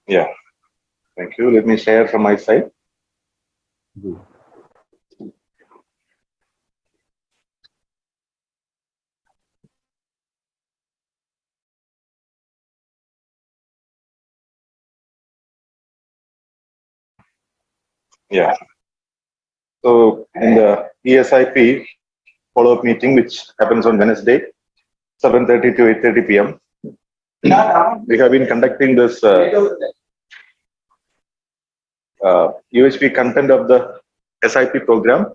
Yeah, thank you. Let me share from my side. Good. Yeah. So in the eSIP follow-up meeting, which happens on Wednesday, 7:30 to 8:30 p.m., we have been conducting this UHV content of the SIP program.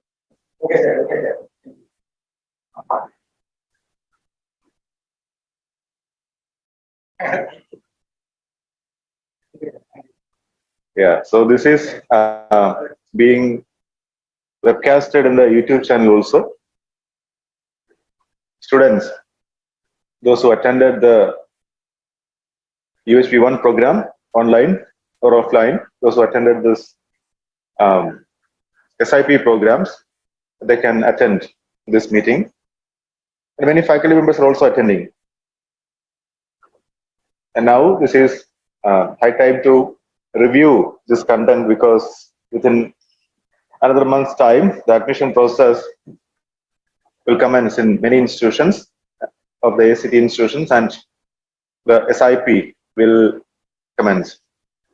Yeah. So this is being webcasted in the YouTube channel also. Students, those who attended the UHV1 program online or offline, those who attended this um, SIP programs, they can attend this meeting. And many faculty members are also attending. And now this is high time to review this content because within another month's time, the admission process will commence in many institutions of the ACT institutions and the SIP will commence.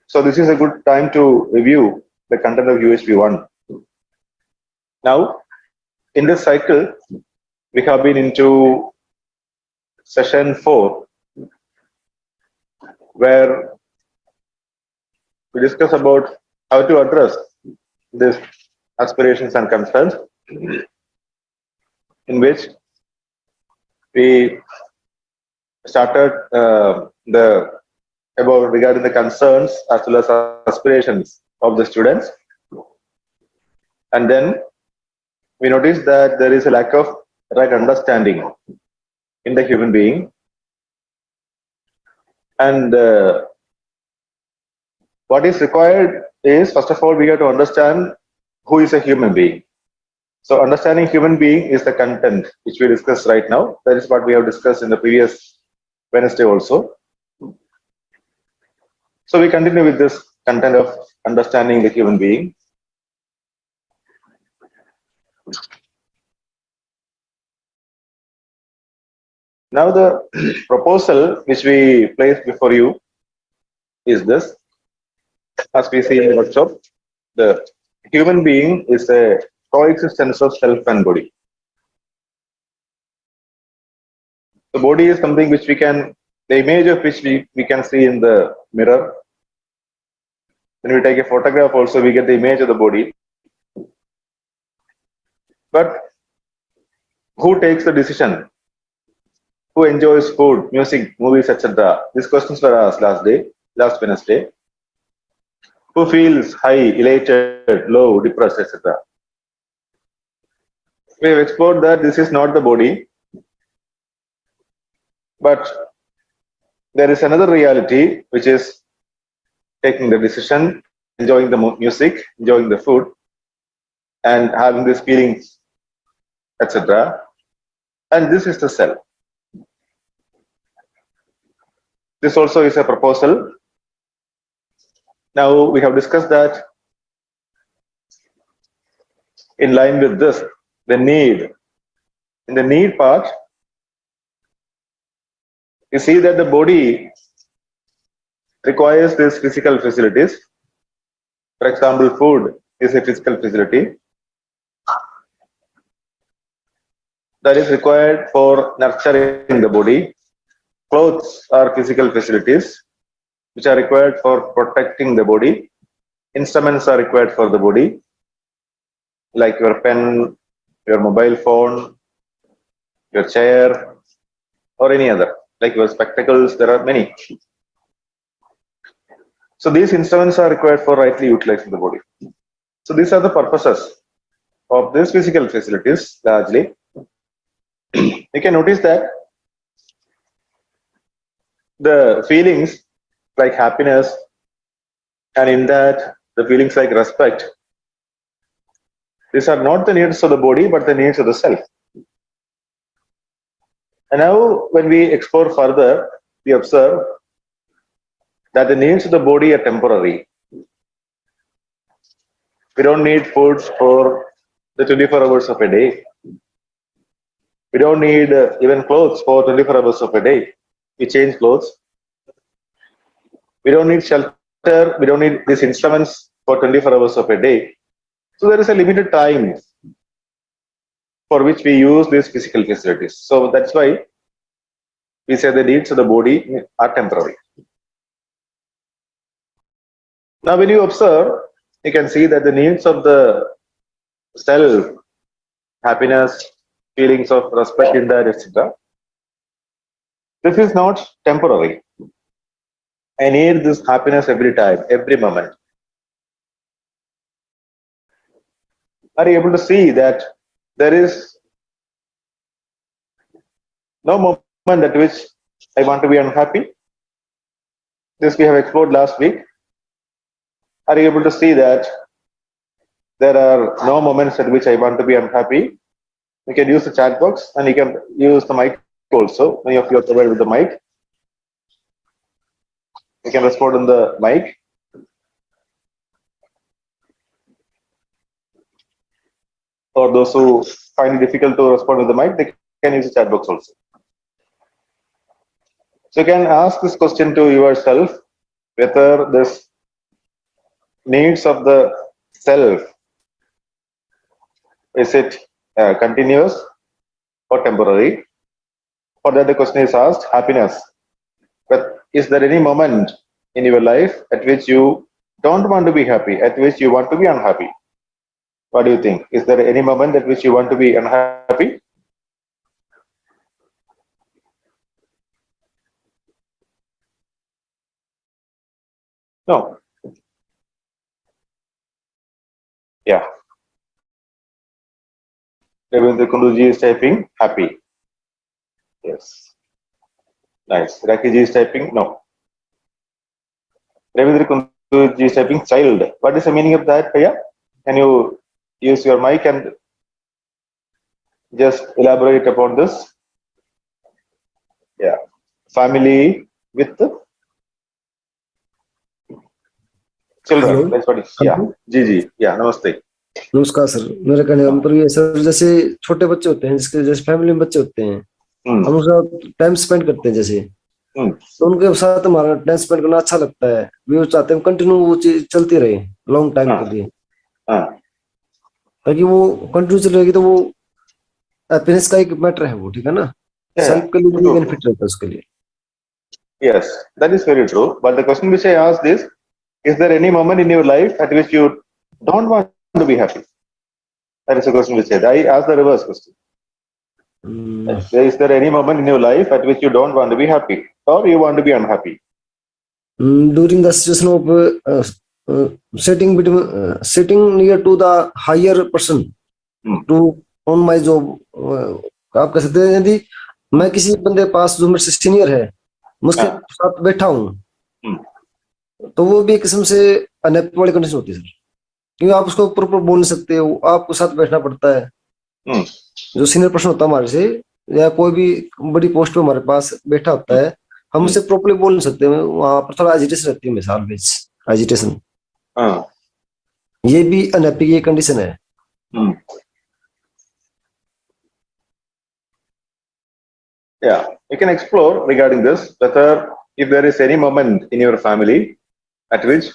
So this is a good time to review the content of UHV1. Now, in this cycle, we have been into session 4, where we discuss about how to address these aspirations and concerns, in which we started the about regarding the concerns as well as aspirations of the students, and then we noticed that there is a lack of right understanding in the human being, and what is required is, first of all, we have to understand who is a human being. So understanding human being is the content which we discuss right now. That is what we have discussed in the previous Wednesday also. So we continue with this content of understanding the human being. Now the proposal which we place before you is this. As we see in the workshop, the human being is a coexistence of self and body. The body is something which we can, the image of which we can see in the mirror. When we take a photograph also, we get the image of the body. But who takes the decision? Who enjoys food, music, movies, etc.? These questions were asked last Wednesday. Who feels high, elated, low, depressed, etc.? We have explored that this is not the body, but there is another reality which is taking the decision, enjoying the music, enjoying the food, and having these feelings, etc. And this is the self. This also is a proposal. Now we have discussed that in line with this, the need. In the need part, you see that the body requires these physical facilities. For example, food is a physical facility that is required for nurturing the body. Clothes are physical facilities which are required for protecting the body. Instruments are required for the body, like your pen, your mobile phone, your chair, or any other, like your spectacles. There are many. So these instruments are required for rightly utilizing the body. So these are the purposes of these physical facilities largely. You can notice that the feelings like happiness, and in that the feelings like respect, these are not the needs of the body but the needs of the self. And now when we explore further, we observe that the needs of the body are temporary. We don't need food for the 24 hours of a day. We don't need even clothes for 24 hours of a day. We change clothes. We don't need shelter. We don't need these instruments for 24 hours of a day. So there is a limited time for which we use these physical facilities. So that's why we say the needs of the body are temporary. Now, when you observe, you can see that the needs of the self, happiness, feelings of respect in that, etc. This is not temporary. I need this happiness every time, every moment. Are you able to see that there is no moment at which I want to be unhappy? This we have explored last week. Are you able to see that there are no moments at which I want to be unhappy? You can use the chat box and you can use the mic also. Many of you are provided with the mic. You can respond on the mic. Or those who find it difficult to respond with the mic, they can use the chat box also. So you can ask this question to yourself, whether this needs of the self, is it continuous or temporary? For that the question is asked, happiness. But is there any moment in your life at which you don't want to be happy, at which you want to be unhappy? What do you think? Is there any moment at which you want to be unhappy? No. Yeah. Ravindra Kunduji is typing happy. Yes. Nice. Rakiji is typing no. Ravindra Kunduji is typing child. What is the meaning of that, Paya? Can you use your mic and just elaborate upon this? Yeah. Family with children. Hello That's what it is. Yeah. Hello Gigi. Yeah. Namaste. नमस्कार sir. मेरे कहने का मतलब ये sir, जैसे छोटे बच्चे होते हैं, जिसके जैसे फैमिली में बच्चे होते हैं, हम उनके साथ टाइम स्पेंड करते हैं जैसे, तो उनके साथ हमारा टाइम स्पेंड करना अच्छा लगता है। वो चाहते हैं कंटिन्यू वो चीज चलती रहे लॉन्ग टाइम के लिए, ताकि वो कंटिन्यू चल रहेगी तो वो हैप्पीनेस का एक मैटर है वो, ठीक है ना, सेल्फ के लिए भी बेनिफिट रहता है उसके लिए। Yes, that is very true. But the question which I asked is there any moment in your life at which you don't want to be happy? That is the question which I asked the reverse question. Is there any moment in your life at which you don't want to be happy or you want to be unhappy? During the situation of sitting near to the higher person to on my job, आप कह सकते हैं यदि मैं किसी बंदे पास जो मेरे से सीनियर है, मुझके साथ बैठा हूँ, तो वो भी एक किस्म से अनहैप्पी वाली कंडीशन होती है सर, क्योंकि आप उसको प्रॉपर बोल नहीं सकते हो, आपको साथ बैठना पड़ता है। जो सीनियर पर्सन होता है हमारे से या कोई भी बड़ी पोस्ट पे हमारे पास बैठा होता है, हम उससे प्रॉपर्ली बोल नहीं सकते, वहां पर थोड़ा एजिटेशन रहती है हमेशा, ऑलवेज एजिटेशन। ये भी अनहैप्पी की कंडीशन है। Yeah, you can explore regarding this, whether if there is any moment in your family at which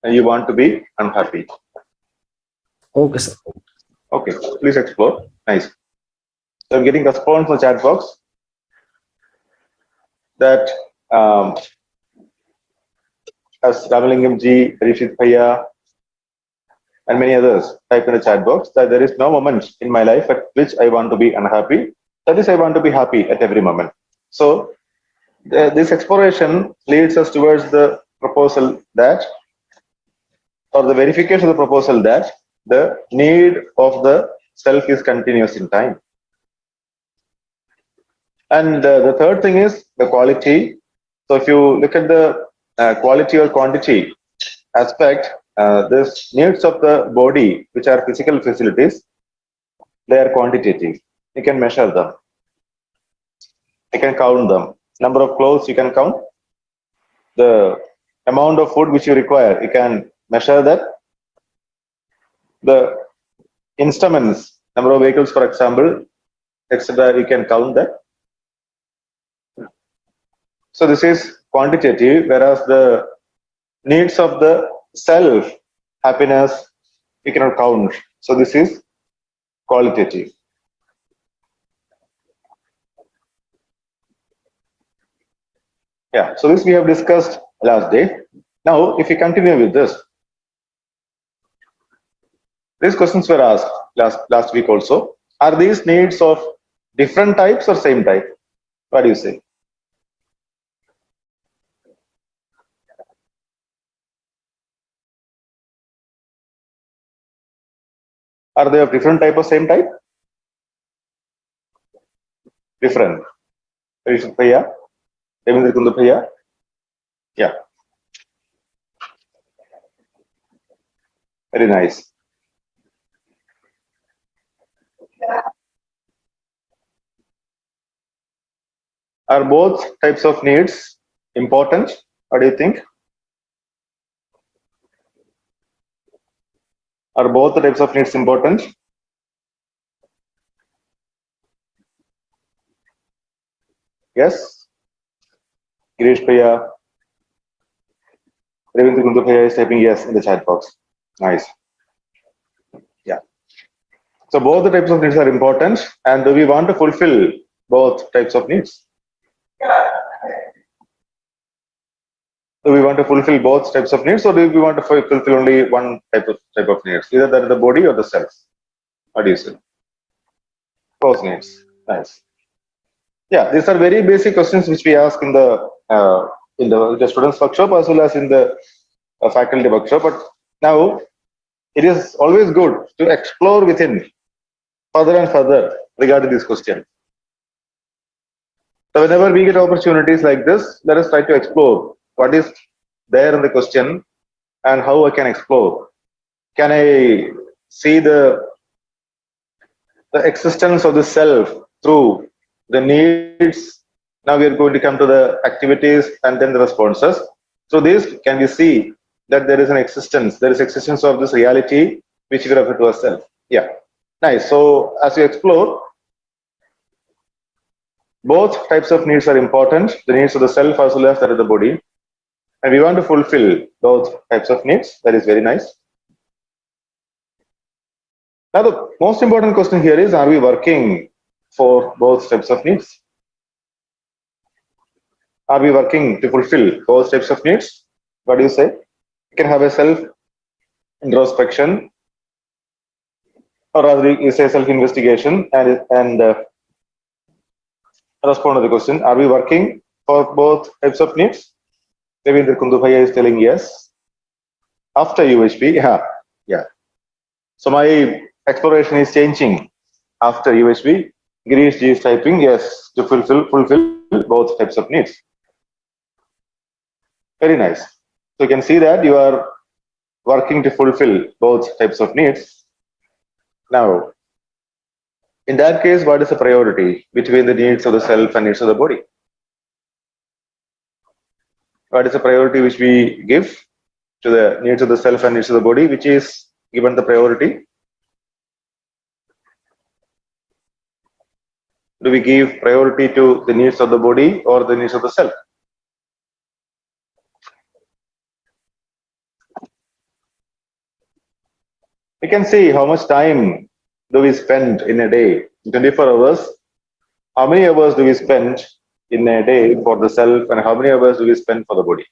you want to be unhappy. Okay, sir. Okay, please explore. Nice. So I'm getting response on chat box that as Ramalingam ji, Rishit Bhaiya, and many others type in the chat box that there is no moment in my life at which I want to be unhappy. That is, I want to be happy at every moment. So this exploration leads us towards the proposal that, or the verification of the proposal that the need of the self is continuous in time. And the third thing is the quality. So if you look at the quality or quantity aspect, this needs of the body, which are physical facilities, they are quantitative. You can measure them. You can count them. Number of clothes you can count. the amount of food which you require. You can measure that. The instruments, number of vehicles, for example, etc. You can count that. So this is quantitative, whereas the needs of the self, happiness, you cannot count. So this is qualitative. Yeah, so this we have discussed last day. Now, if we continue with this, these questions were asked last week also. Are these needs of different types or same type? What do you say? Are they of different type or same type? Different. Rishabh Bhaiya, Devendra Kundu Bhaiya. Yeah, very nice. Are both types of needs important? What do you think? Are both the types of needs important? Yes. Girish Bhaiya, Devendra Kundu Bhaiya is typing yes in the chat box. Nice. Yeah. So both the types of needs are important, and do we want to fulfill both types of needs? Do we want to fulfill both types of needs, or do we want to fulfill only one type of needs, either that is the body or the self? What do you say? Both needs. Nice. Yeah, these are very basic questions which we ask in the students workshop as well as in the faculty workshop. But now it is always good to explore within further and further regarding this question. So whenever we get opportunities like this, let us try to explore what is there in the question and how I can explore. Can I see the existence of the self through the needs? Now we are going to come to the activities and then the responses. So this can we see that there is an existence, there is existence of this reality which we refer to as self. Yeah, nice. So as we explore, both types of needs are important, the needs of the self as well as that of the body. And we want to fulfill both types of needs. That is very nice. Now the most important question here is, are we working for both types of needs? Are we working to fulfill both types of needs? What do you say? You can have a self introspection, or rather you say self investigation, and respond to the question. Are we working for both types of needs? Devendra Kundu Bhaiya is telling yes. After UHV, yeah. So my exploration is changing after UHV. Girish Ji is typing yes to fulfill both types of needs. Very nice. So you can see that you are working to fulfill both types of needs. Now, in that case, what is the priority between the needs of the self and needs of the body? What is the priority which we give to the needs of the self and needs of the body, which is given the priority? Do we give priority to the needs of the body or the needs of the self? We can see how much time do we spend in a day, 24 hours. How many hours do we spend in a day for the self, and how many hours do we spend for the body?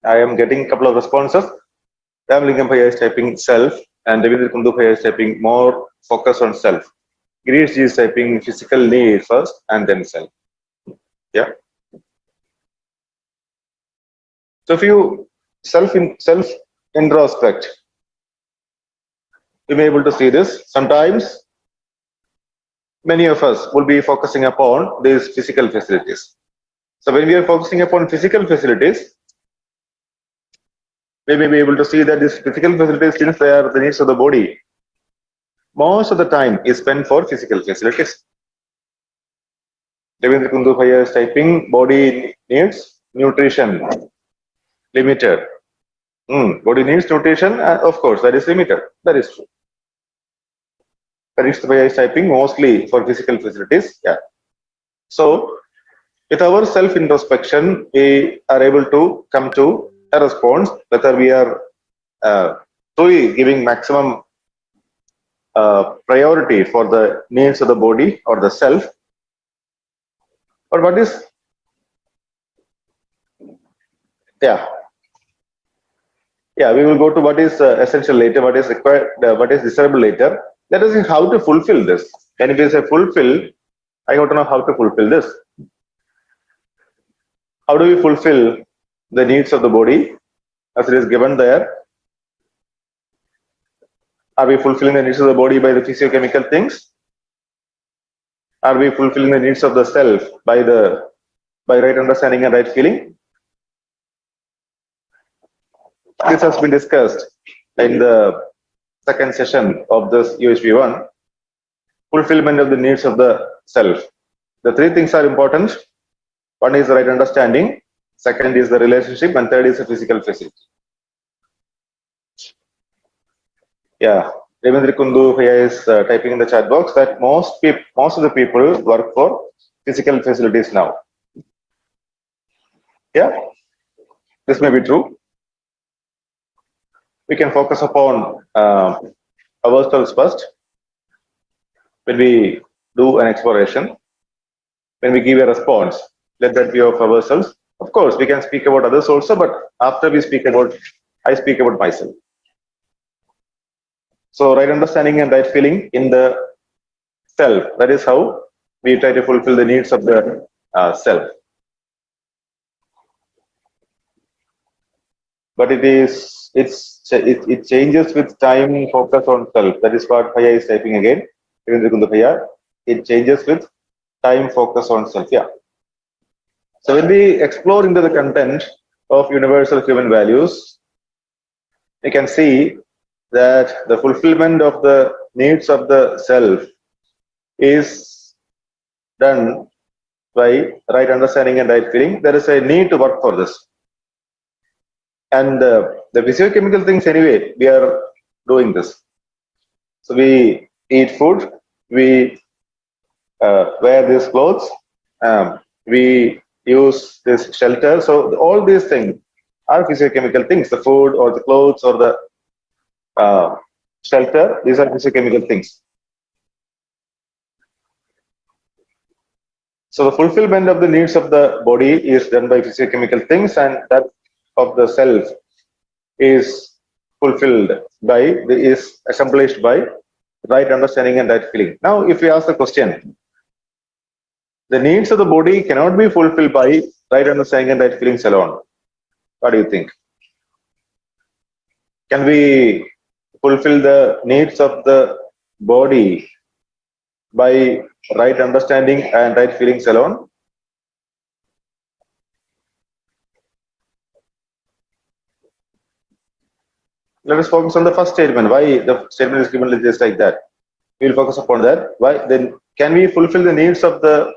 I am getting a couple of responses. Ramlingam Bhaiya is typing self, and Devendra Kundu Bhaiya is typing more focus on self. Girish Ji is typing physical need first and then self. Yeah. So if you self introspect, you may be able to see this. Sometimes many of us will be focusing upon these physical facilities. So when we are focusing upon physical facilities, we may be able to see that these physical facilities, since they are the needs of the body, most of the time is spent for physical facilities. Devendra Kundu Bhaiya is typing body needs nutrition limited. Body needs nutrition, and of course, that is limited. That is true. Parish is typing mostly for physical facilities. Yeah. So, with our self introspection, we are able to come to a response whether we are truly giving maximum priority for the needs of the body or the self, or what is, yeah, we will go to what is essential later, what is required, what is desirable later. Let us see how to fulfill this. And if we say fulfill, I want to know how to fulfill this. How do we fulfill the needs of the body as it is given there? Are we fulfilling the needs of the body by the physiochemical things? Are we fulfilling the needs of the self by right understanding and right feeling? This has been discussed in the second session of this UHV 1, fulfillment of the needs of the self. The three things are important. One is the right understanding, second is the relationship, and third is the physical facility. Yeah, Devendra Kundu here is typing in the chat box that most of the people work for physical facilities now. Yeah, this may be true. We can focus upon ourselves first. When we do an exploration, when we give a response, let that be of ourselves. Of course, we can speak about others also, but after we speak about, I speak about myself. So, right understanding and right feeling in the self. That is how we try to fulfill the needs of the self. But it changes with time, focus on self. That is what Bhaiya is typing again. It changes with time, focus on self. Yeah. So when we explore into the content of universal human values, we can see that the fulfillment of the needs of the self is done by right understanding and right feeling. There is a need to work for this. And the physiochemical things anyway, we are doing this. So we eat food, we wear these clothes, we use this shelter. So all these things are physiochemical things, the food or the clothes or the shelter, these are physiochemical things. So the fulfillment of the needs of the body is done by physiochemical things, and that of the self is fulfilled by, is accomplished by right understanding and right feeling. Now, if we ask the question, the needs of the body cannot be fulfilled by right understanding and right feelings alone. What do you think? Can we fulfill the needs of the body by right understanding and right feelings alone? Let us focus on the first statement. Why the statement is given just like that? We will focus upon that. Why then? Can we fulfill the needs of the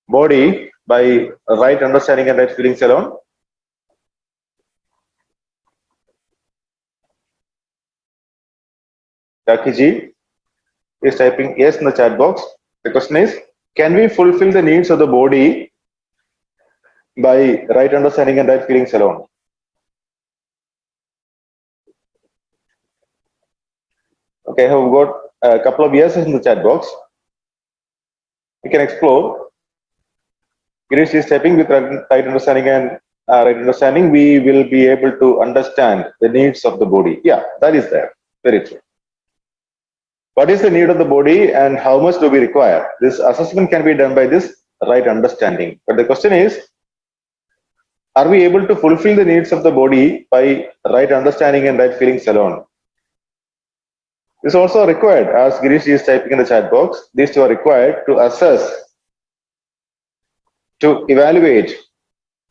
body by right understanding and right feelings alone? Rakiji is typing yes in the chat box. The question is, can we fulfill the needs of the body by right understanding and right feelings alone? Okay, I have got a couple of yeses in the chat box. We can explore. Girish is typing with right understanding and right understanding, we will be able to understand the needs of the body. Yeah, that is there. Very true. What is the need of the body and how much do we require? This assessment can be done by this right understanding. But the question is, are we able to fulfill the needs of the body by right understanding and right feelings alone? This is also required, as Girish is typing in the chat box. These two are required to assess, to evaluate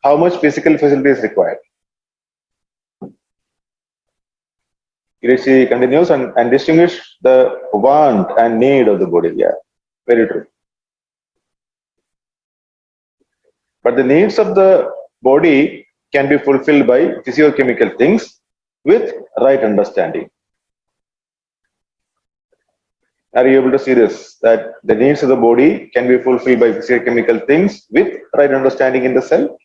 how much physical facility is required. Girish continues and distinguish the want and need of the body. Yeah, very true. But the needs of the body can be fulfilled by physiochemical things with right understanding. Are you able to see this? That the needs of the body can be fulfilled by physiochemical things with right understanding in the cell.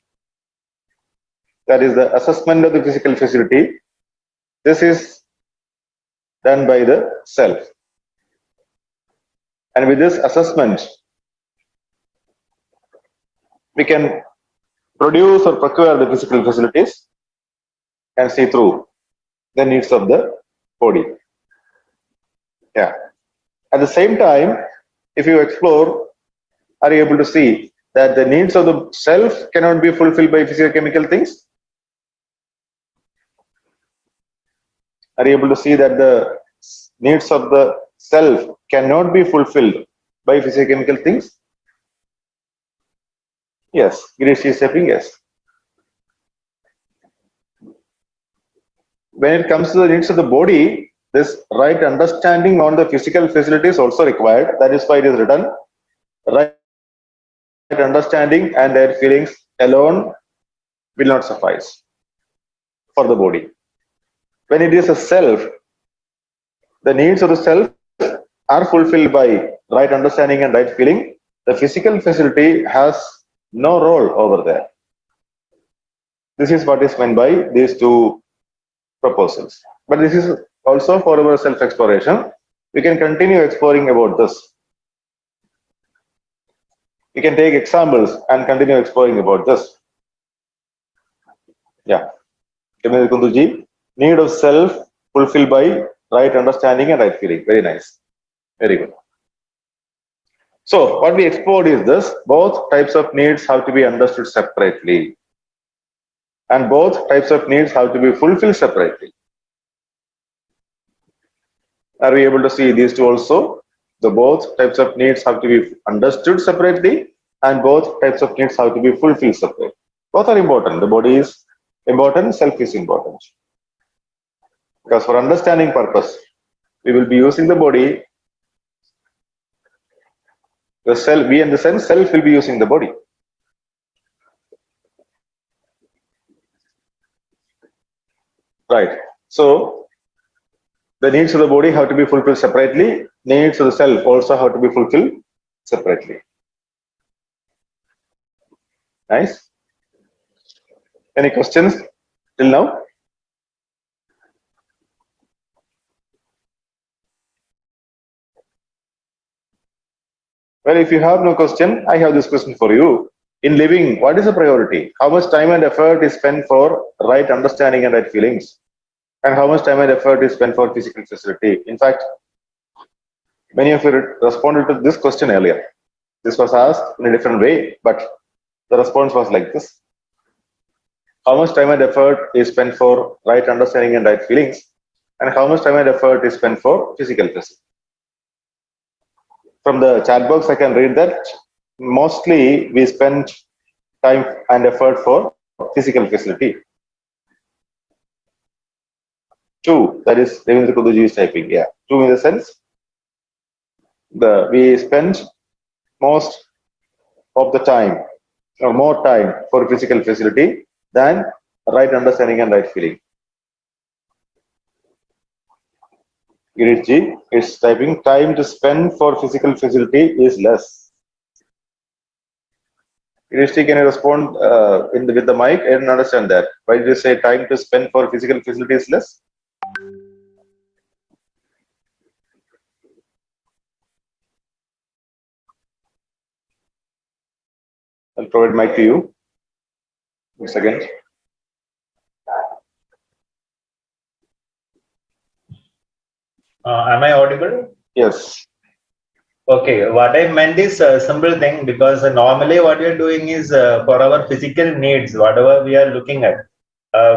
That is the assessment of the physical facility. This is done by the self. And with this assessment, we can produce or procure the physical facilities and see through the needs of the body. Yeah. At the same time, if you explore, are you able to see that the needs of the self cannot be fulfilled by physiochemical things? Are you able to see that the needs of the self cannot be fulfilled by physiochemical things? Yes, Girish is stepping, yes. When it comes to the needs of the body, this right understanding on the physical facility is also required. That is why it is written, right understanding and their feelings alone will not suffice for the body. When it is a self, the needs of the self are fulfilled by right understanding and right feeling. The physical facility has no role over there. This is what is meant by these two proposals. But this is also for our self-exploration. We can continue exploring about this. We can take examples and continue exploring about this. Yeah. Kunduji, need of self fulfilled by right understanding and right feeling. Very nice. Very good. So what we explored is this. Both types of needs have to be understood separately. And both types of needs have to be fulfilled separately. Are we able to see these two also? The both types of needs have to be understood separately and both types of needs have to be fulfilled separately. Both are important. The body is important, self is important. Because for understanding purpose, we will be using the body. The self, we in the sense, self will be using the body. Right. So the needs of the body have to be fulfilled separately. Needs of the self also have to be fulfilled separately. Nice. Any questions till now? Well, if you have no question, I have this question for you. In living, what is the priority? How much time and effort is spent for right understanding and right feelings? And how much time and effort is spent for physical facility? In fact, many of you responded to this question earlier. This was asked in a different way, but the response was like this. How much time and effort is spent for right understanding and right feelings? And how much time and effort is spent for physical facility? From the chat box, I can read that mostly we spend time and effort for physical facility. 2, that is Devendra Kuduji is typing. Yeah, 2 in the sense we spend most of the time or more time for physical facility than right understanding and right feeling. Girish Ji is typing, time to spend for physical facility is less. Girish Ji, can you respond with the mic? I didn't understand that. Why did you say time to spend for physical facility is less? I'll provide mic to you. 1 second. Am I audible? Yes. Okay, what I meant is a simple thing, because normally what we are doing is for our physical needs, whatever we are looking at,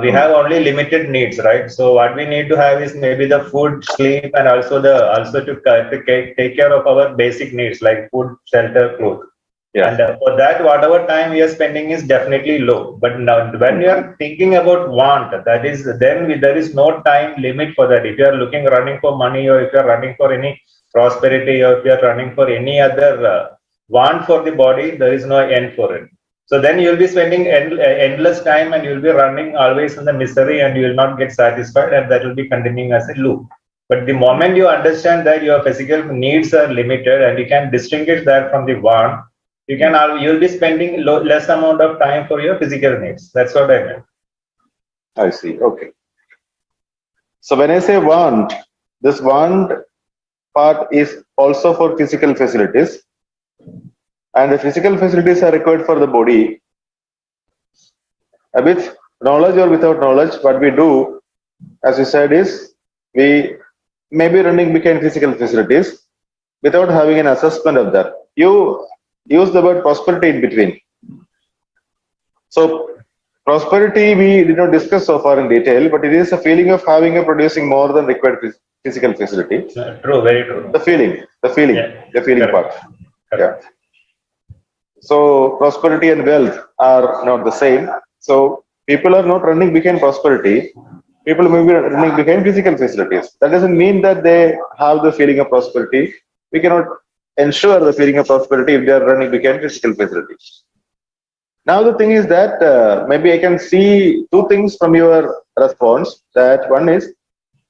we have only limited needs, right? So what we need to have is maybe the food, sleep, and also to take care of our basic needs like food, shelter, clothes. Yeah. And for that, whatever time we are spending is definitely low. But now, when you are thinking about want, that is, then there is no time limit for that. If you are running for money, or if you are running for any prosperity, or if you are running for any other want for the body, there is no end for it. So then you'll be spending endless time and you'll be running always in the misery and you will not get satisfied, and that will be continuing as a loop. But the moment you understand that your physical needs are limited and you can distinguish that from the want, you'll be spending less amount of time for your physical needs. That's what I meant. I see. Okay. So when I say want, this want part is also for physical facilities, and the physical facilities are required for the body. With knowledge or without knowledge, what we do, as you said, is we may be running behind physical facilities without having an assessment of that. You use the word prosperity in between. So prosperity we did not discuss so far in detail, but it is a feeling of having or producing more than required physical facility. True, very true. The feeling Correct. part. Correct. Yeah. So prosperity and wealth are not the same. So people are not running behind prosperity. People may be running behind physical facilities. That doesn't mean that they have the feeling of prosperity. We cannot ensure the feeling of prosperity if they are running behind physical facilities. Now the thing is that maybe I can see two things from your response. That one is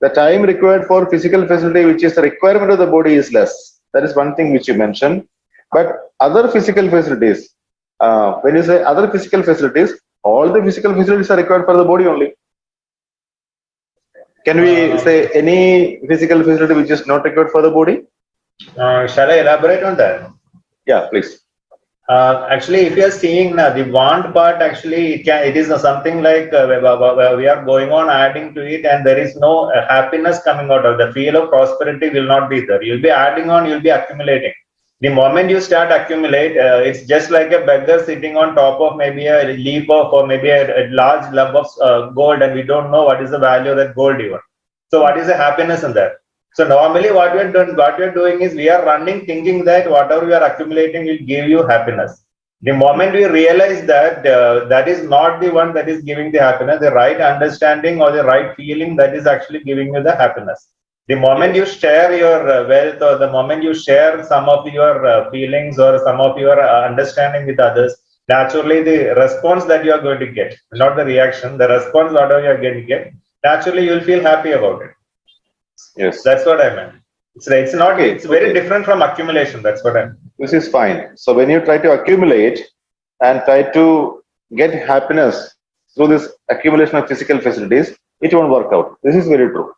the time required for physical facility, which is the requirement of the body, is less. That is one thing which you mentioned. But other physical facilities, when you say other physical facilities, all the physical facilities are required for the body only. Can we say any physical facility which is not required for the body? Shall I elaborate on that? Yeah, please. Actually, if you are seeing the want part, actually it is something like we are going on adding to it, and there is no happiness coming out of the feel of prosperity will not be there. You'll be adding on, you'll be accumulating. The moment you start accumulate, it's just like a beggar sitting on top of maybe a leaf of or maybe a large lump of gold, and we don't know what is the value of that gold even. So what is the happiness in that? So normally what we are doing is we are running thinking that whatever we are accumulating will give you happiness. The moment we realize that that is not the one that is giving the happiness, the right understanding or the right feeling that is actually giving you the happiness. The moment you share your wealth, or the moment you share some of your feelings or some of your understanding with others, naturally the response that you are going to get, not the reaction, the response whatever you are going to get, naturally you will feel happy about it. Yes. That's what I meant. It's not. Okay. It's very different from accumulation. That's what I meant. This is fine. So when you try to accumulate and try to get happiness through this accumulation of physical facilities, it won't work out. This is very true.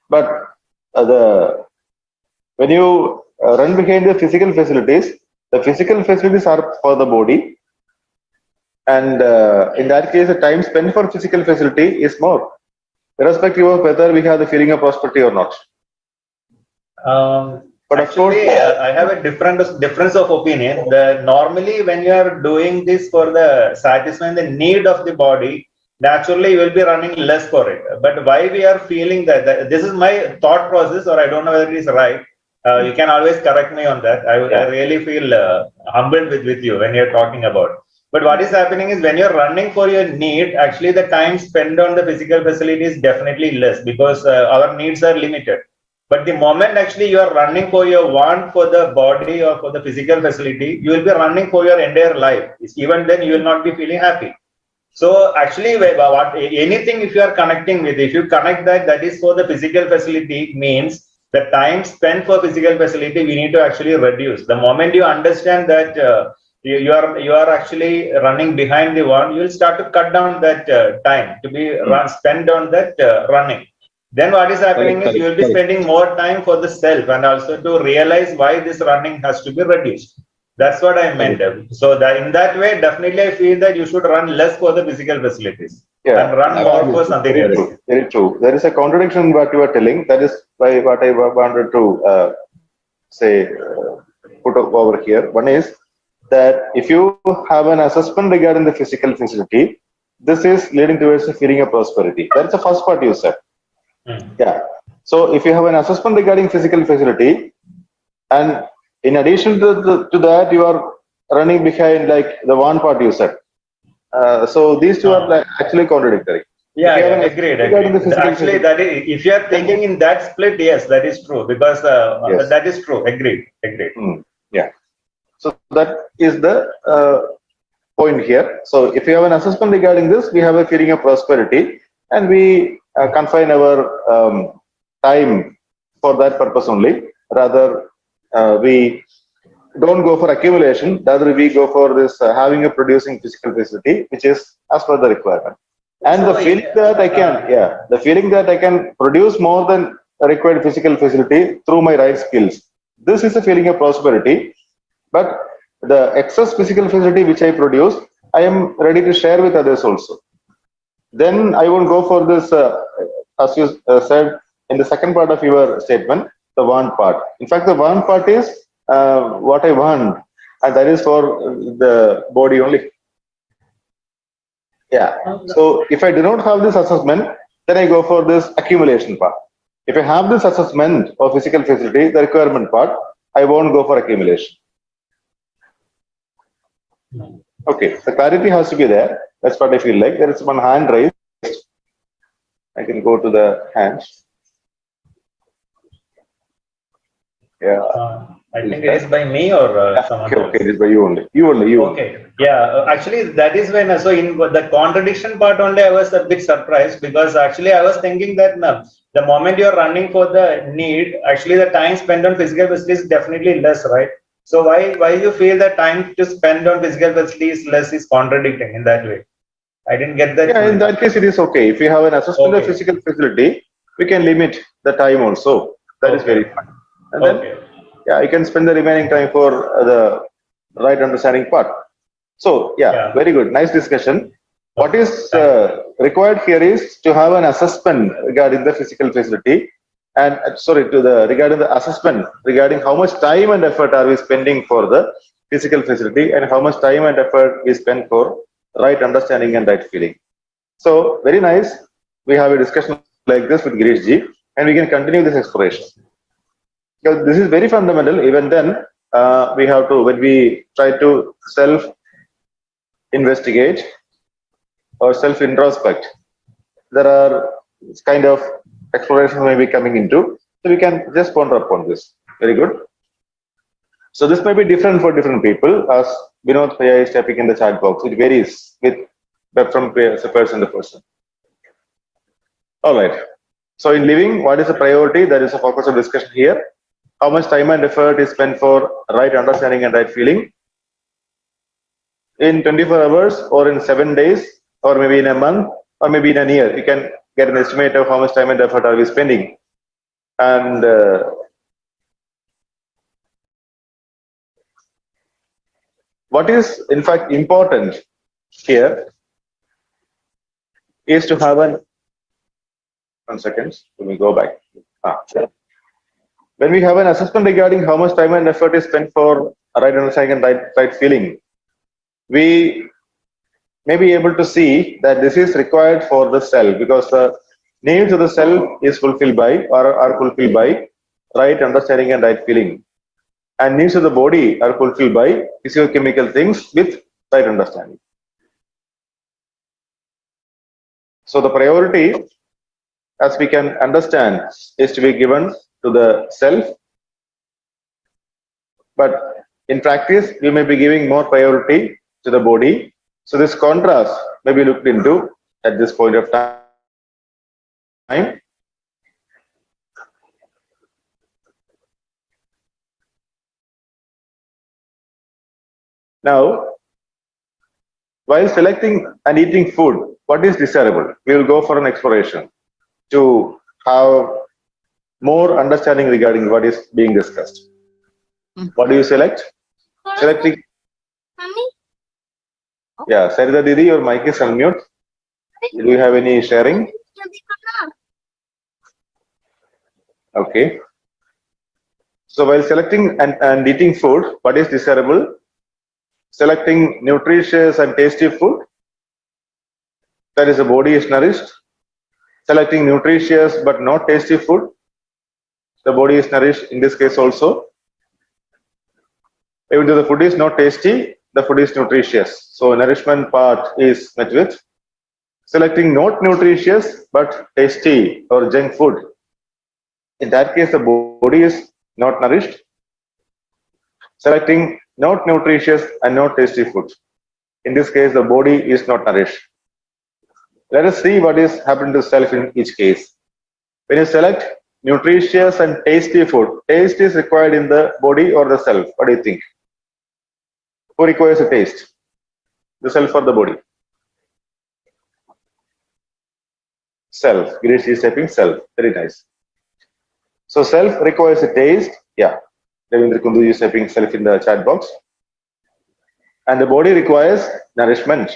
But when you run behind the physical facilities are for the body, and in that case, the time spent for physical facility is more, irrespective of whether we have the feeling of prosperity or not. But actually, of course, I have a difference of opinion. Normally, when you are doing this for the satisfying the need of the body, naturally you will be running less for it. But why we are feeling that this is my thought process, or I don't know whether it is right. You can always correct me on that. I really feel humbled with you when you're talking about. But what is happening is when you're running for your need, actually the time spent on the physical facility is definitely less, because our needs are limited. But the moment actually you are running for your want for the body or for the physical facility, you will be running for your entire life. Even then you will not be feeling happy. So actually anything if you are connecting with, if you connect that is for the physical facility, means the time spent for physical facility we need to actually reduce. The moment you understand that you are actually running behind the one, you will start to cut down that time to be spent on that running. Then what is happening is you will be spending more time for the self, and also to realize why this running has to be reduced. That's what I meant. So that in that way, definitely I feel that you should run less for the physical facilities and run more for something else. Very true. There is a contradiction in what you are telling. That is why what I wanted to put over here. One is that if you have an assessment regarding the physical facility, this is leading towards a feeling of prosperity. That's the first part you said. Yeah. So if you have an assessment regarding physical facility, and in addition to that, you are running behind like the one part you said. So these two are actually contradictory. Yeah, agreed. Actually, that is, if you are thinking in that split, yes, that is true, because that is true. Agreed. Yeah. So that is the point here. So if you have an assessment regarding this, we have a feeling of prosperity, and we confine our time for that purpose only. Rather, we don't go for accumulation. Rather, we go for this having a producing physical facility, which is as per the requirement. And the feeling that I can, the feeling that I can produce more than required physical facility through my right skills. This is a feeling of prosperity. But the excess physical facility which I produce, I am ready to share with others also. Then I won't go for this, as you said in the second part of your statement, the want part. In fact, the want part is what I want, and that is for the body only. Yeah. So if I do not have this assessment, then I go for this accumulation part. If I have this assessment of physical facility, the requirement part, I won't go for accumulation. Okay, the clarity has to be there. That's what I feel like. There is one hand raised. I can go to the hands. Yeah. I think it is by me or someone else. Okay, it is by you only. You only. Okay. Yeah. Actually, that is when. So in the contradiction part only, I was a bit surprised because actually I was thinking that the moment you are running for the need, actually the time spent on physical facility is definitely less, right? So why you feel the time to spend on physical facility is less is contradicting in that way? I didn't get that. Yeah, in that case it is okay. If you have an assessment of physical facility, we can limit the time also. That is very fine. And then, yeah, you can spend the remaining time for the right understanding part. So, yeah, very good. Nice discussion. What is required here is to have an assessment regarding the physical facility, and regarding the assessment regarding how much time and effort are we spending for the physical facility, and how much time and effort we spend for right understanding and right feeling. So very nice. We have a discussion like this with Girish ji, and we can continue this exploration. Because this is very fundamental. Even then, we have to, when we try to self-investigate or self-introspect, there are kind of exploration may be coming into. So we can just ponder upon this. Very good. So this may be different for different people, as Vinod Paya is typing in the chat box. It varies from person to person. All right. So in living, what is the priority? That is the focus of discussion here. How much time and effort is spent for right understanding and right feeling? In 24 hours, or in 7 days, or maybe in a month, or maybe in a year, you can get an estimate of how much time and effort are we spending. And what is in fact important here is to have one second, let me go back. When we have an assessment regarding how much time and effort is spent for right understanding and right feeling, we may be able to see that this is required for the cell, because the needs of the cell is fulfilled by, or are fulfilled by, right understanding and right feeling. And needs of the body are fulfilled by physiochemical things with right understanding. So the priority, as we can understand, is to be given to the self, but in practice we may be giving more priority to the body. So this contrast may be looked into at this point of time. Now, while selecting and eating food, what is desirable? We will go for an exploration to have more understanding regarding what is being discussed. What do you select? Selecting. Yeah, Sarita Didi, your mic is unmute. Do you have any sharing? Okay. So while selecting and eating food, what is desirable? Selecting nutritious and tasty food, that is, the body is nourished. Selecting nutritious but not tasty food, the body is nourished in this case also. Even though the food is not tasty, the food is nutritious. So nourishment part is met with. Selecting not nutritious but tasty or junk food, in that case the body is not nourished. Selecting not nutritious and not tasty food. In this case, the body is not nourished. Let us see what is happening to self in each case. When you select nutritious and tasty food, taste is required in the body or the self. What do you think? Who requires a taste? The self or the body? Self. Girish is typing self. Very nice. So self requires a taste. Yeah. Devendra Kundu is typing self in the chat box. And the body requires nourishment.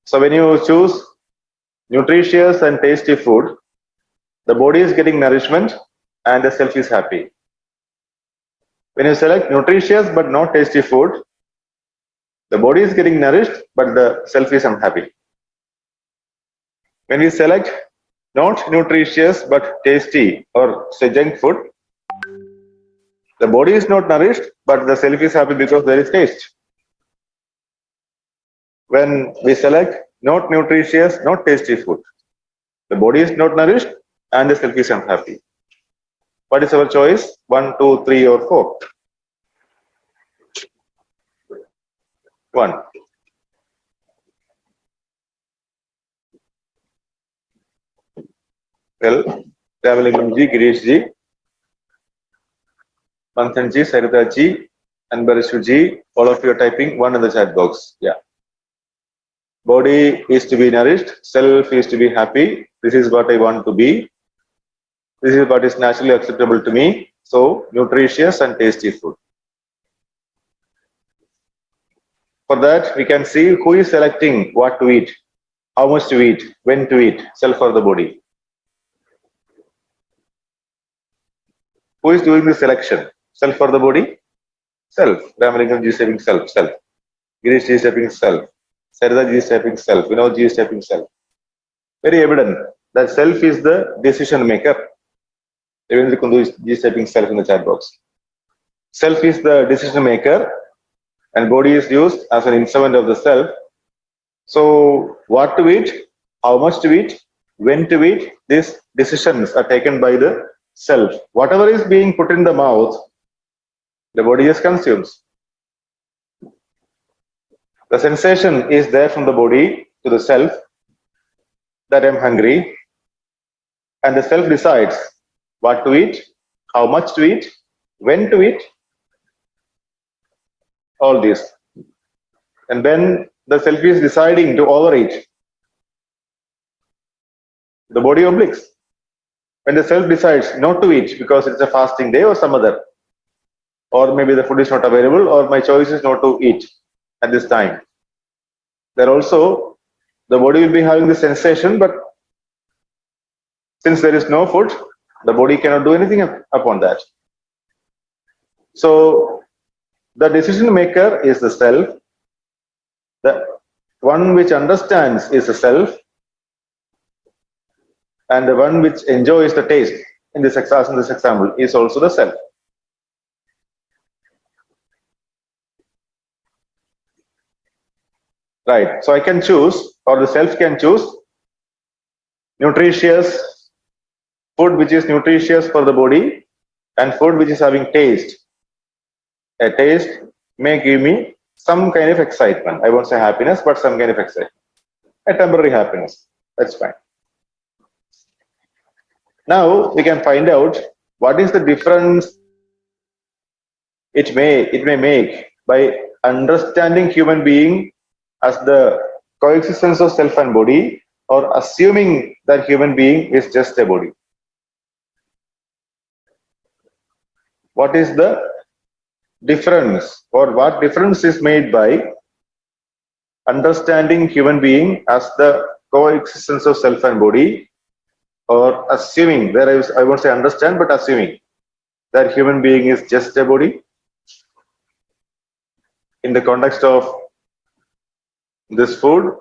So when you choose nutritious and tasty food, the body is getting nourishment and the self is happy. When you select nutritious but not tasty food, the body is getting nourished but the self is unhappy. When we select not nutritious but tasty or say junk food, the body is not nourished but the self is happy because there is taste. When we select not nutritious, not tasty food, the body is not nourished and the self is unhappy. What is our choice? 1, 2, 3 or 4? 1. Well, Traveling ji, Girish ji, Manthan ji, Sarita ji, and Barishu ji, all of you are typing 1 in the chat box. Yeah. Body is to be nourished, self is to be happy. This is what I want to be. This is what is naturally acceptable to me. So, nutritious and tasty food. For that, we can see who is selecting what to eat, how much to eat, when to eat, self or the body. Who is doing the selection? Self or the body? Self. Ramalingam ji is typing self, self. Girish ji is typing self. Sarada ji is typing self. Vinod ji is typing self. Very evident that self is the decision maker. Devendra Kundu ji is typing self in the chat box. Self is the decision maker and body is used as an instrument of the self. So what to eat, how much to eat, when to eat, these decisions are taken by the self. Whatever is being put in the mouth, the body just consumes. The sensation is there from the body to the self that I'm hungry, and the self decides what to eat, how much to eat, when to eat, all this. And when the self is deciding to overeat, the body obliges. When the self decides not to eat because it's a fasting day or some other, or maybe the food is not available, or my choice is not to eat at this time, there also the body will be having the sensation, but since there is no food, the body cannot do anything upon that. So the decision maker is the self. The one which understands is the self, and the one which enjoys the taste in this example is also the self. Right. So I can choose, or the self can choose, nutritious food which is nutritious for the body and food which is having taste. A taste may give me some kind of excitement. I won't say happiness, but some kind of excitement. A temporary happiness. That's fine. Now we can find out what is the difference it may make by understanding human being as the coexistence of self and body, or assuming that human being is just a body. What is the difference, or what difference is made by understanding human being as the coexistence of self and body, or assuming, there I won't say understand, but assuming that human being is just a body in the context of this food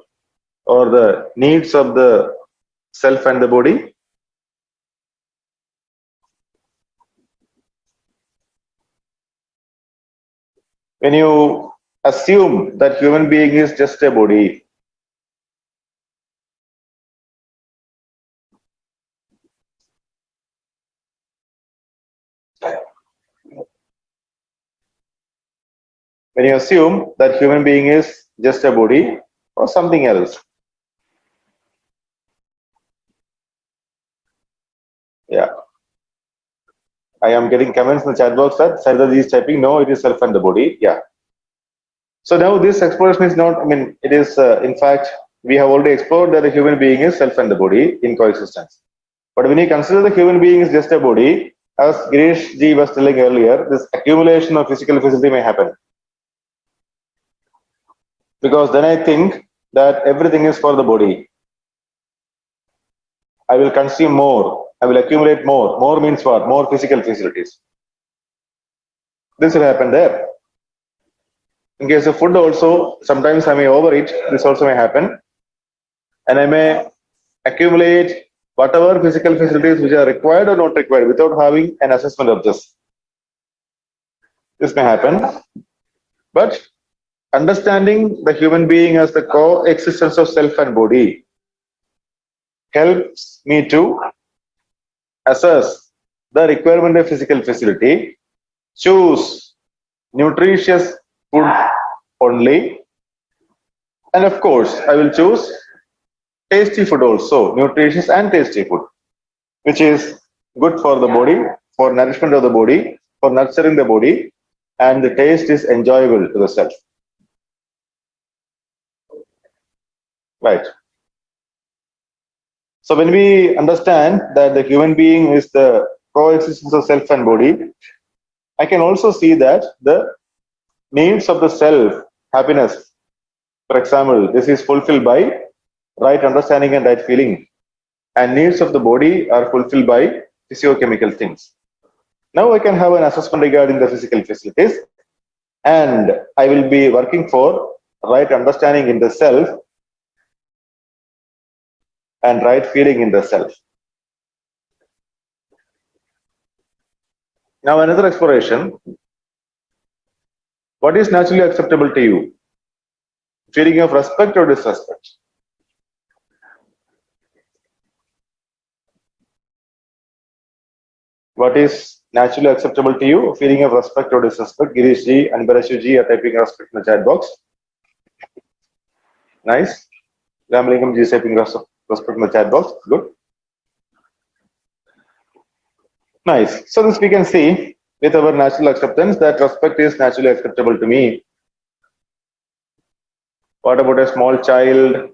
or the needs of the self and the body? When you assume that human being is just a body, when you assume that human being is just a body or something else. Yeah. I am getting comments in the chat box that Sardaji is typing, no, it is self and the body. Yeah. So now this exploration is not, I mean, it is, in fact, we have already explored that the human being is self and the body in coexistence. But when you consider the human being is just a body, as Girish ji was telling earlier, this accumulation of physical facility may happen. Because then I think that everything is for the body. I will consume more. I will accumulate more. More means what? More physical facilities. This will happen there. In case of food also, sometimes I may overeat. This also may happen. And I may accumulate whatever physical facilities which are required or not required without having an assessment of this. This may happen. But understanding the human being as the coexistence of self and body helps me to assess the requirement of physical facility, choose nutritious food only, and of course, I will choose tasty food also, nutritious and tasty food, which is good for the body, for nourishment of the body, for nurturing the body, and the taste is enjoyable to the self. Right. So when we understand that the human being is the coexistence of self and body, I can also see that the needs of the self, happiness, for example, this is fulfilled by right understanding and right feeling, and needs of the body are fulfilled by physiochemical things. Now I can have an assessment regarding the physical facilities, and I will be working for right understanding in the self and right feeling in the self. Now another exploration. What is naturally acceptable to you? Feeling of respect or disrespect? What is naturally acceptable to you? Feeling of respect or disrespect? Girish ji and Barashu ji are typing respect in the chat box. Nice. Ramalingam ji is typing respect in the chat box. Good. Nice. So this we can see with our natural acceptance that respect is naturally acceptable to me. What about a small child?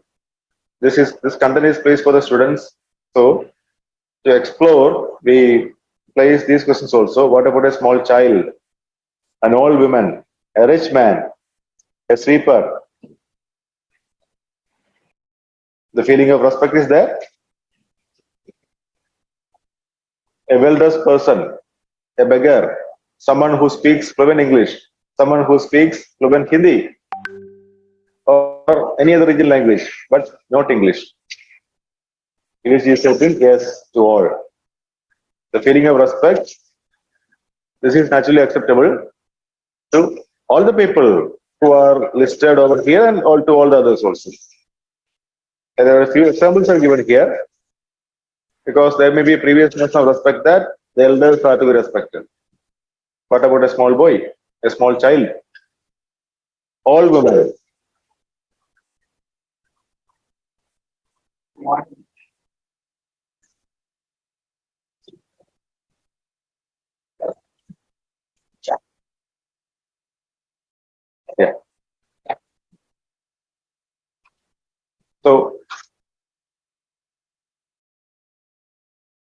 This content is placed for the students. So to explore, we place these questions also. What about a small child, an old woman, a rich man, a sweeper? The feeling of respect is there. A well-dressed person, a beggar, someone who speaks fluent English, someone who speaks fluent Hindi, or any other regional language, but not English. English is saying yes to all. The feeling of respect, this is naturally acceptable to all the people who are listed over here and all to all the others also. And there are a few examples are given here because there may be a previous notion of respect that the elders are to be respected. What about a small boy, a small child, all women? Yeah. So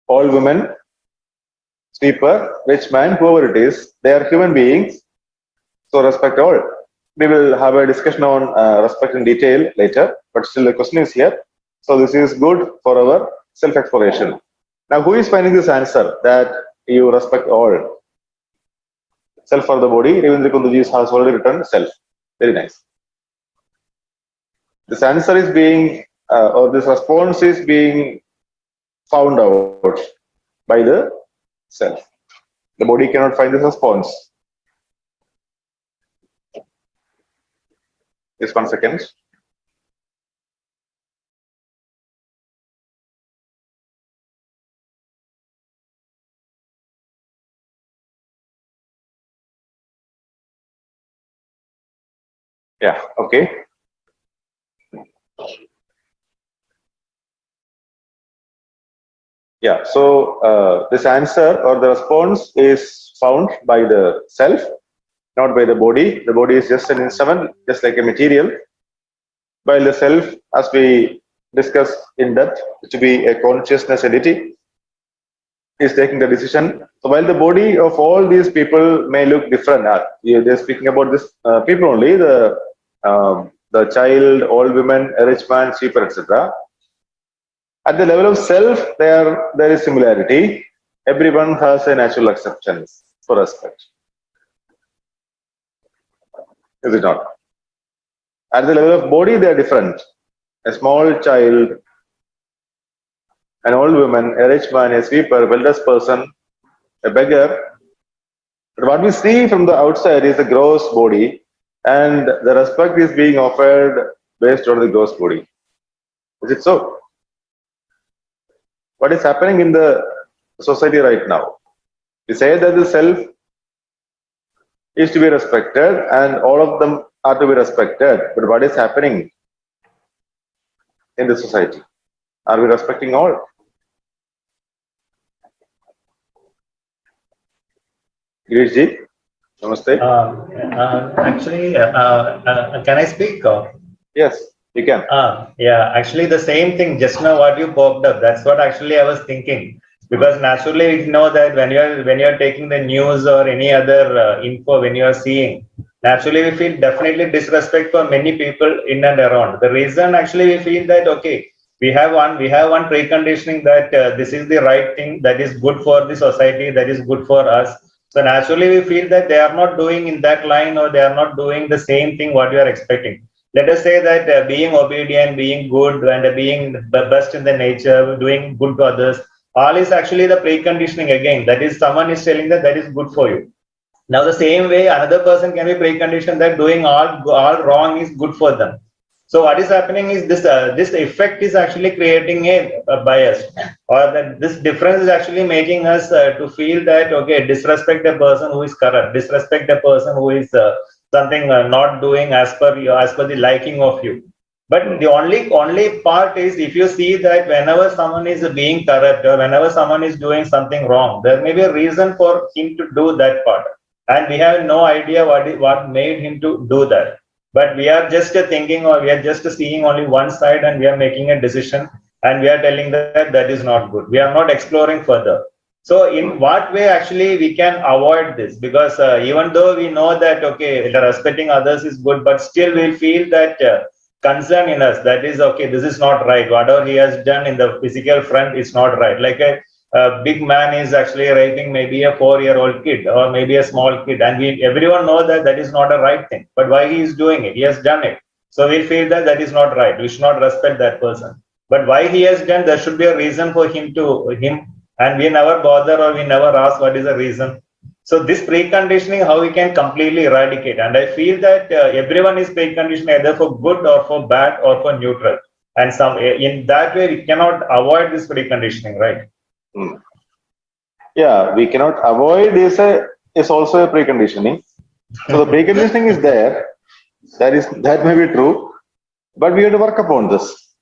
all women, sweeper, rich man, whoever it is, they are human beings. So respect all. We will have a discussion on respect in detail later, but still the question is here. So this is good for our self-exploration. Now, who is finding this answer that you respect all? Self for the body. Ravindra Kunduji has already written self. Very nice. This answer is being, or this response is being found out by the self. The body cannot find this response. Just 1 second. Yeah, okay. Yeah, so this answer or the response is found by the self, not by the body. The body is just an instrument, just like a material. While the self, as we discussed in depth, to be a consciousness entity, is taking the decision. So while the body of all these people may look different, they're speaking about this people only, the child, old women, a rich man, cheaper, etc. At the level of self, there is similarity. Everyone has a natural acceptance for respect. Is it not? At the level of body, they are different. A small child, an old woman, a rich man, a sweeper, well-dressed person, a beggar. But what we see from the outside is the gross body, and the respect is being offered based on the gross body. Is it so? What is happening in the society right now? We say that the self is to be respected and all of them are to be respected. But what is happening in the society? Are we respecting all? Girishji, namaste. Can I speak? Yes, you can. Yeah, actually the same thing just now what you popped up, that's what actually I was thinking. Because naturally we know that when you're taking the news or any other info, when you are seeing, naturally we feel definitely disrespect for many people in and around. The reason actually we feel that okay, we have one preconditioning that this is the right thing, that is good for the society, that is good for us. So naturally we feel that they are not doing in that line or they are not doing the same thing what you are expecting. Let us say that being obedient, being good, and being the best in the nature, doing good to others, all is actually the preconditioning again. That is, someone is telling that is good for you. Now, the same way, another person can be preconditioned that doing all wrong is good for them. So, what is happening is this effect is actually creating a bias, or that this difference is actually making us to feel that okay, disrespect a person who is corrupt, disrespect a person who is something not doing as per the liking of you. But the only part is if you see that whenever someone is being corrupt or whenever someone is doing something wrong, there may be a reason for him to do that part, and we have no idea what made him to do that. But we are just thinking or we are just seeing only one side and we are making a decision and we are telling that is not good. We are not exploring further. So in what way actually we can avoid this? Because even though we know that okay, respecting others is good, but still we feel that concern in us that is okay, this is not right. Whatever he has done in the physical front is not right. Like a big man is actually raping maybe a 4-year-old kid or maybe a small kid, and everyone knows that is not a right thing. But why he is doing it? He has done it. So we feel that is not right. We should not respect that person. But why he has done, there should be a reason for him, and we never bother or we never ask what is the reason. So this preconditioning, how we can completely eradicate, and I feel that everyone is preconditioned either for good or for bad or for neutral, and some in that way we cannot avoid this preconditioning, right? Yeah, we cannot avoid is also a preconditioning. So the preconditioning is there. That may be true, but we have to work upon this.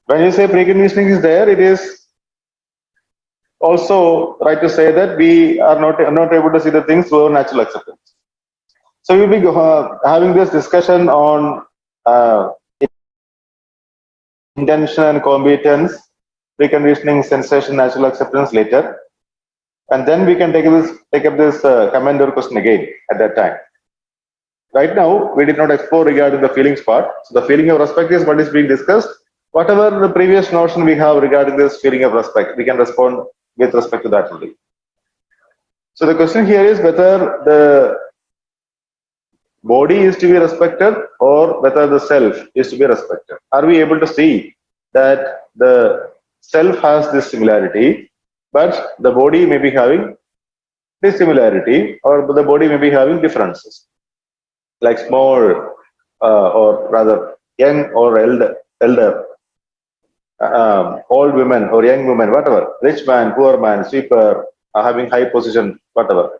When you say preconditioning is there, it is also right to say that we are not able to see the things through our natural acceptance. So we'll be having this discussion on intention and competence, preconditioning, sensation, natural acceptance later, and then we can take up this comment or question again at that time. Right now, we did not explore regarding the feelings part. So the feeling of respect is what is being discussed. Whatever the previous notion we have regarding this feeling of respect, we can respond with respect to that only. So the question here is whether the body is to be respected or whether the self is to be respected. Are we able to see that the self has this similarity, but the body may be having dissimilarity, or the body may be having differences, like small or rather young or elder, old women or young women, whatever, rich man, poor man, sweeper, having high position, whatever,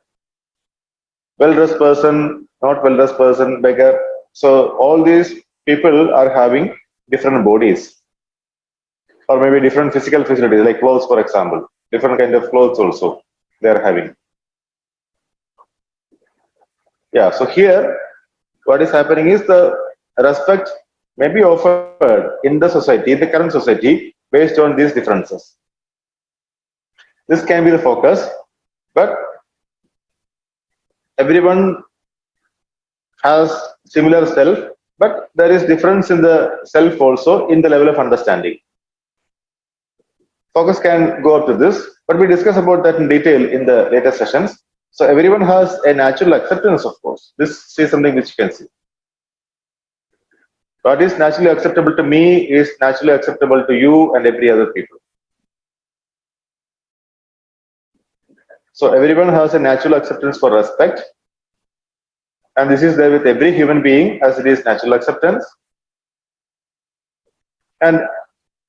well-dressed person, not well-dressed person, beggar. So all these people are having different bodies or maybe different physical facilities like clothes, for example. Different kind of clothes also they are having. Yeah, so here what is happening is the respect may be offered in the society, in the current society, based on these differences. This can be the focus, but everyone has similar self, but there is difference in the self also in the level of understanding. Focus can go up to this, but we discuss about that in detail in the later sessions. So everyone has a natural acceptance, of course. This is something which you can see. What is naturally acceptable to me is naturally acceptable to you and every other people. So everyone has a natural acceptance for respect, and this is there with every human being as it is natural acceptance. And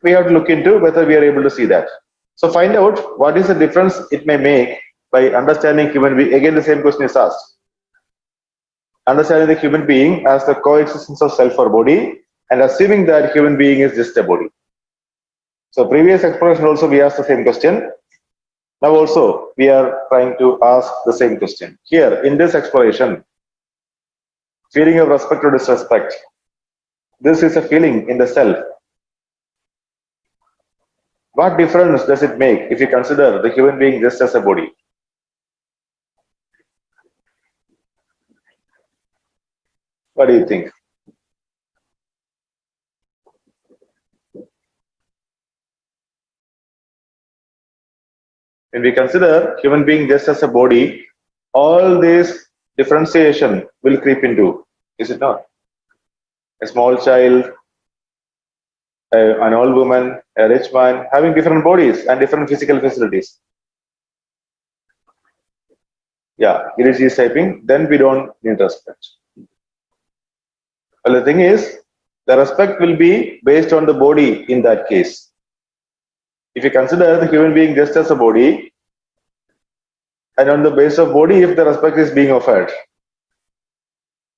we have to look into whether we are able to see that. So find out what is the difference it may make by understanding human being. Again, the same question is asked. Understanding the human being as the coexistence of self or body and assuming that human being is just a body. So previous exploration also we asked the same question. Now also we are trying to ask the same question. Here in this exploration, feeling of respect or disrespect, this is a feeling in the self. What difference does it make if you consider the human being just as a body? What do you think? When we consider human being just as a body, all this differentiation will creep into, is it not? A small child, an old woman, a rich man, having different bodies and different physical facilities. Yeah, it is typing, then we don't need respect. Well, the thing is, the respect will be based on the body in that case. If you consider the human being just as a body, and on the basis of body, if the respect is being offered,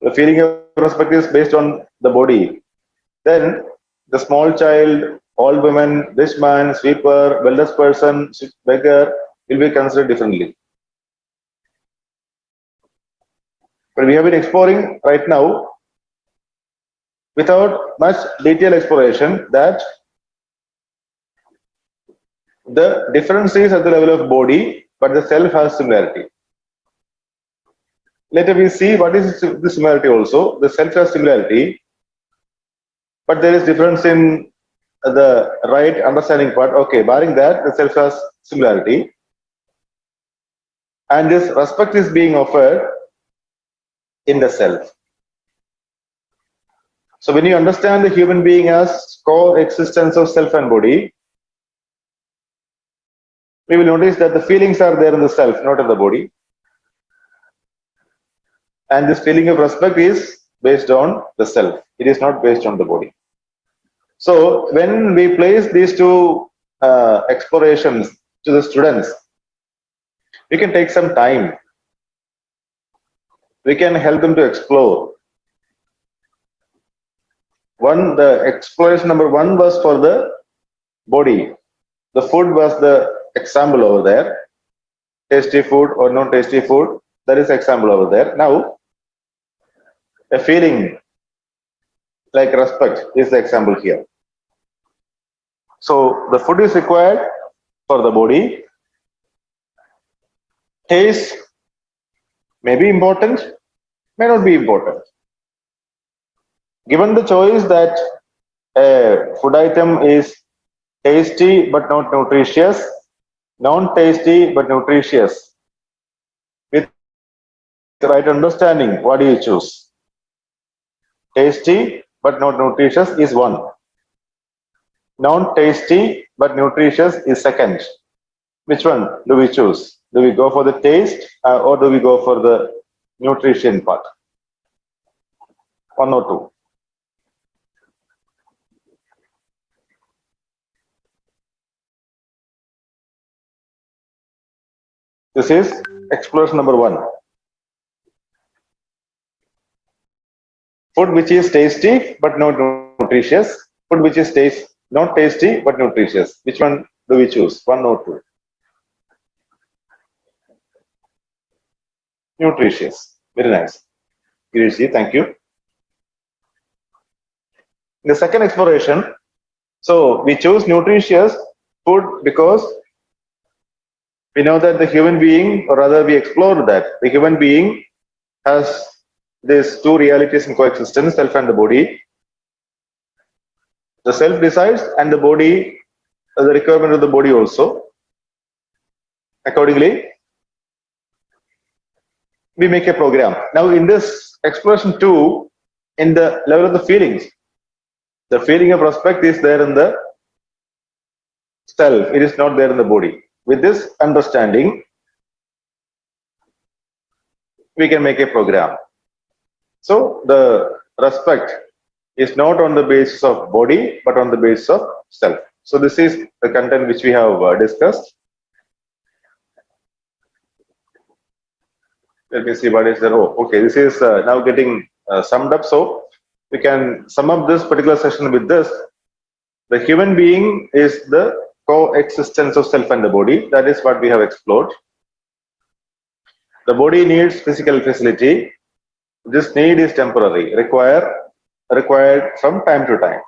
the feeling of respect is based on the body, then the small child, old woman, rich man, sweeper, well-dressed person, beggar will be considered differently. But we have been exploring right now without much detailed exploration that the difference is at the level of body, but the self has similarity. Later we see what is the similarity also. The self has similarity, but there is difference in the right understanding part. Okay, barring that, the self has similarity. And this respect is being offered in the self. So when you understand the human being as coexistence of self and body, we will notice that the feelings are there in the self, not in the body. And this feeling of respect is based on the self. It is not based on the body. So when we place these two explorations to the students, we can take some time. We can help them to explore. The exploration number one was for the body. The food was the example over there. Tasty food or non tasty food, that is example over there. Now, a feeling like respect is the example here. So the food is required for the body. Taste may be important, may not be important. Given the choice that a food item is tasty but not nutritious, non-tasty but nutritious, with the right understanding, what do you choose? Tasty but not nutritious is one. Non-tasty but nutritious is second. Which one do we choose? Do we go for the taste or do we go for the nutrition part? One or two? This is exploration number one. Food which is tasty but not nutritious. Food which is not tasty but nutritious. Which one do we choose? One or two? Nutritious. Very nice. Girish, thank you. In the second exploration, so we choose nutritious food because we know that the human being, or rather we explored that the human being has these two realities in coexistence, self and the body. The self decides and the body, the requirement of the body also. Accordingly, we make a program. Now in this exploration 2, in the level of the feelings, the feeling of respect is there in the self, it is not there in the body. With this understanding, we can make a program. So the respect is not on the basis of body, but on the basis of self. So this is the content which we have discussed. Let me see what is there. Oh, okay. This is now getting summed up. So we can sum up this particular session with this. The human being is the coexistence of self and the body. That is what we have explored. The body needs physical facility. This need is temporary, required from time to time.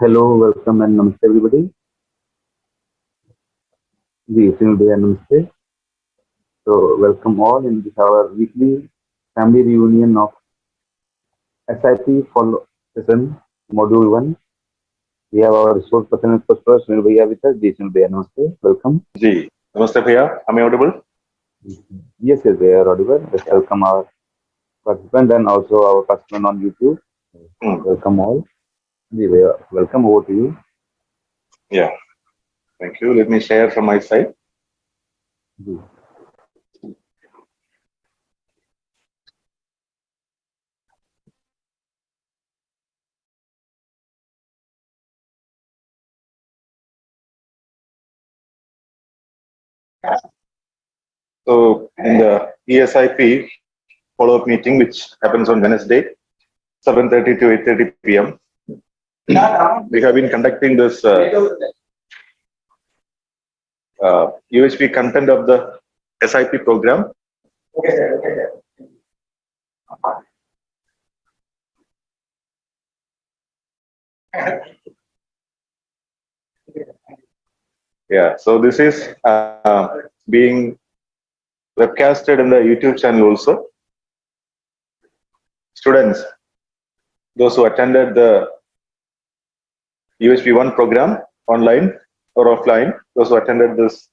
Hello, welcome and namaste everybody. जी भैया namaste. So welcome all in this our weekly family reunion of SIP follow session module 1. We have our resource person first Sunil Bhaiya with us. Ji Sunil Bhaiya namaste. Welcome. जी नमस्ते भैया, am I audible? Yes, they are audible. Let's welcome our participant and also our participant on YouTube. Welcome all. जी भैया, welcome, over to you. Yeah, thank you. Let me share from my side. Ji. So in the eSIP follow-up meeting, which happens on Wednesday, 7:30 to 8:30 p.m., we have been conducting this UHV content of the SIP program. Yeah, so this is being webcasted in the YouTube channel also. Students, those who attended the UHV 1 program online or offline, those who attended this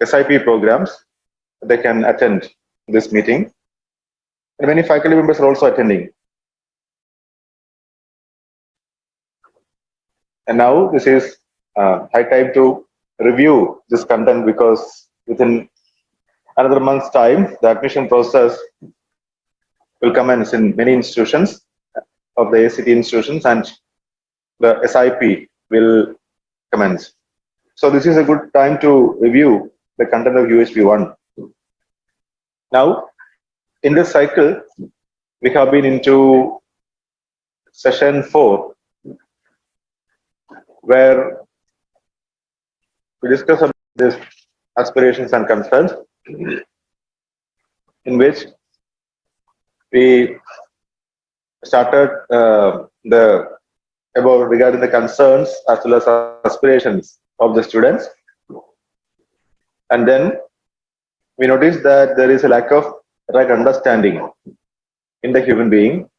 SIP programs, they can attend this meeting. And many faculty members are also attending. And now this is high time to review this content, because within another month's time, the admission process will commence in many institutions of the AICTE institutions, and the SIP will commence. So this is a good time to review the content of UHV 1. Now, in this cycle, we have been into session 4, where we discuss about these aspirations and concerns, in which we started about regarding the concerns as well as aspirations of the students, and then we noticed that there is a lack of right understanding in the human being,